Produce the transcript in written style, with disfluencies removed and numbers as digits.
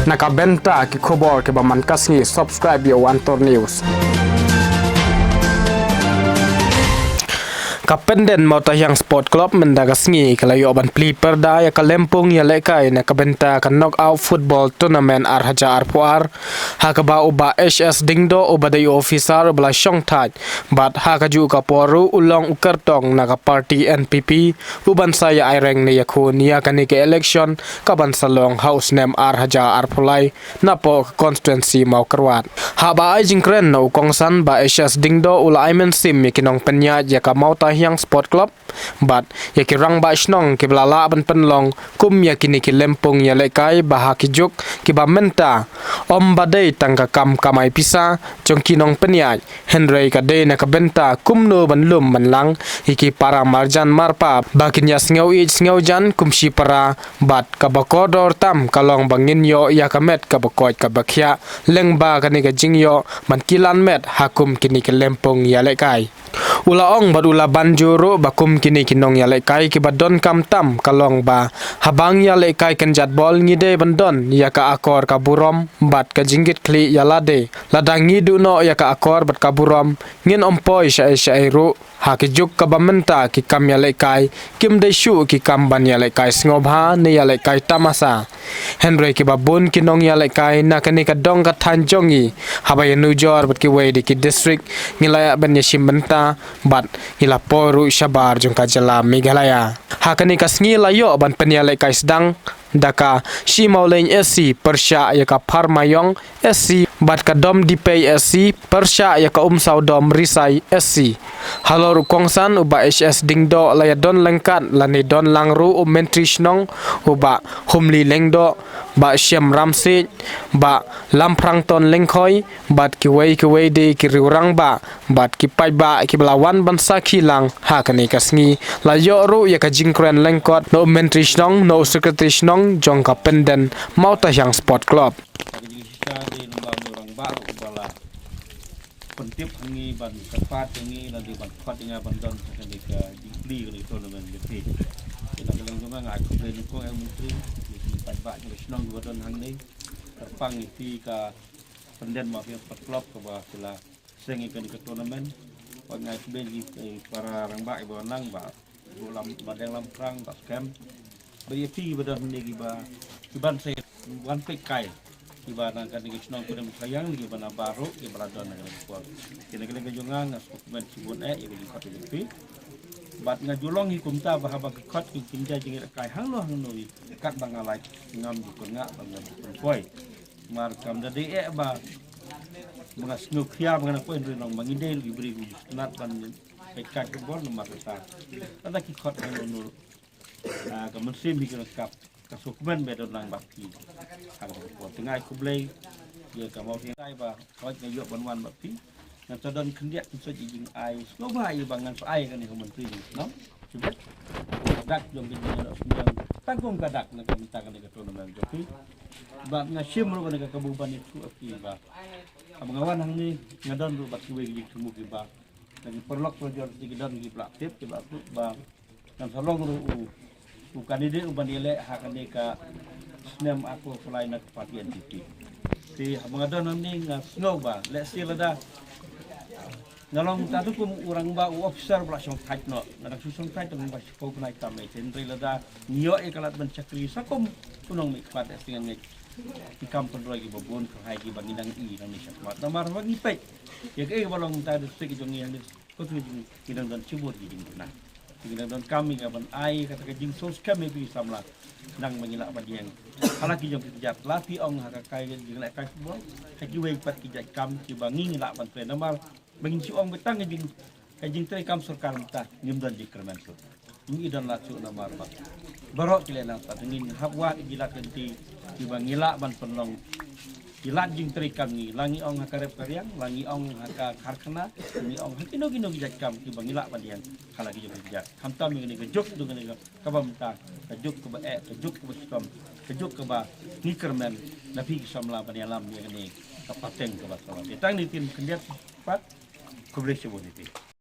nakabenta ki khobor ke ba man kasngi subscribe yo Antor News. Kapenden mota yang sport club mendagasngi kalayo ban pli perda ya kalempung ya lekai na kabenta kan knockout football tournament arhaja arpuar hakaba uba HS dingdo uba day officer bla shongthaj bat hakaju kaporu ulong ukertong naga party NPP uban saya aireng ni yakun ya kani ke election kaban salong house name arhaja arpulai napo constituency mau kerwat haba ai jingkren no kongsan ba HS dingdo ula aimen sim yakinong penya ya ka mauta yang sport club bat ya kirang ba snong ke blala ban penlong kum ya kini ki lempung ya lekai bah kijuk ki ba menta om badai tangka kam kamai pisa jong kinong penya Henry ka de na ka benta kum no ban lum man lang iki para marjan marpa bakin ya sngew i sngew jan kum si para bat ka bakodor tam kalong bangin yo ya kamet ka bakoj ka bakhya lengba kani ka jingyo man kilan met hakum kini ki lempung ya lekai ula ong bad ula banjuru bakum kini kinong ya lekai ki badon kam tam kalong ba habang ya lekai kenjat bol ngide bandon ya ka akor ka burom bat ka jinggit kli ya lade ladang ngidu no ya ka akor bat ka burom ngin ompoi syairu hakijuk ka bamenta ki kam ya lekai kim de shu ki kam ban ya lekai snobha ne ya lekai tamasa Henry ki babun kinong ya lekai na kani ka dong ka tanjongi habaya nujor bat ki we di ki district ngilaya ban ya simbenta bat ngila poru syabar jong ka jala Meghalaya hakani ka sngi layo ban penya lekai sedang daka shi mauleng SC persya ya ka Parmayong SC bat ka dom dipay SC persya ya ka saudom risai SC halor kongsan uba HS dingdo laya don lengkat lani don langru mentri snong uba humli lengdo ba syam ramsi ba lamprang ton lengkhoi bat ki wei de ki riurang ba bat ki pai ba ki belawan bansa khilang hakani ka sngi layo ru ya ka jingkren lengkot no mentri snong no secretary snong jong ka penden mauta yang sport club di lembang orang baru bala pentip hangi ban tepat hangi nanti ban tepat dengan bandon ketika di tournament gitu kita bilang cuma nggak kemudian ko yang menteri di pak juga senang bandon hangi terpang itu ke penden mafia sport club ke bawah sila sengi ke tournament pengai kemudian para orang baik bonang ba dalam badang lamprang tak scam beri ti bandon hangi ba iban saya wan pekai ibarat kan dengan senang pada sayang lagi bana baru yang berada dengan kuat kena-kena kejungan dokumen sibun ibu lipat lebih bat ngajulong hikum ta bahaba kekot kinja jingit kai hang lo hang noi kat bangalai ngam dikengak bangam poi mar kam dadi ba mengas nukhia mengana ko indri nong mangide libri nat ban pekat kebon nomor ta ada kekot hang nur kamen sim bikin kap kasukuman bedon lang bakti agak kuat tengah kublai dia kamau yang ai ba kau nyayok banwan bakti yang sedon kendiak bisa jing ai sloba ai bangan so ai kan ni menteri no cuba dak jong bin yang tanggung gadak nak minta kan ke tournament joki ba ngasim ro kan ke kabuban itu aki ba abangawan hang ni ngadon ro bakti we jing semu ki ba lagi perlok projor digedon gi praktif ki ba dan salong ro bukan ide uban ile hakane ka snem aku selain nak patian titi si mengadon nanti ngasngau ba let's see lada ngalong tatu kum urang ba officer bla song thaj no nak susung thaj tong ba ko kunai tamai sentri lada nio e kalat ban chakri sakom tunong mi kpat estingan ngi di kampung lagi babon ko hai gi banginang i nang ni sakmat namar bagi pek ya ke balong tadu sik jong yang ko tu jing dan cibur gi ding kita don kami kapan ai kata kejing sos kami bisa samla nang mengilak badiang halaki jong kijat lati ong haka kai jing lek kai semua kaki we pat kijat kam ki bangi ngilak ban pre normal bangin si ong betang kejing tre kam surkar mta ngim dan di kerman so ini dan lacu nomor ba barok kile nang ta ngin habwa gilak kenti ki bangilak ban penlong Ilat jing terikan ni, langi ong hakarep karyang, langi ong haka karkana, langi ong hakino gino gijat kam ki bangilak badian halagi jong gijat. Hamtam ngene kejuk tu ngene kabamta, kejuk ke kejuk ke stom, kejuk ke ba nikermen, napi samla badian lam ngene kapateng ke basala. Ditang ni tim kendiat pat kubleh sebut itu.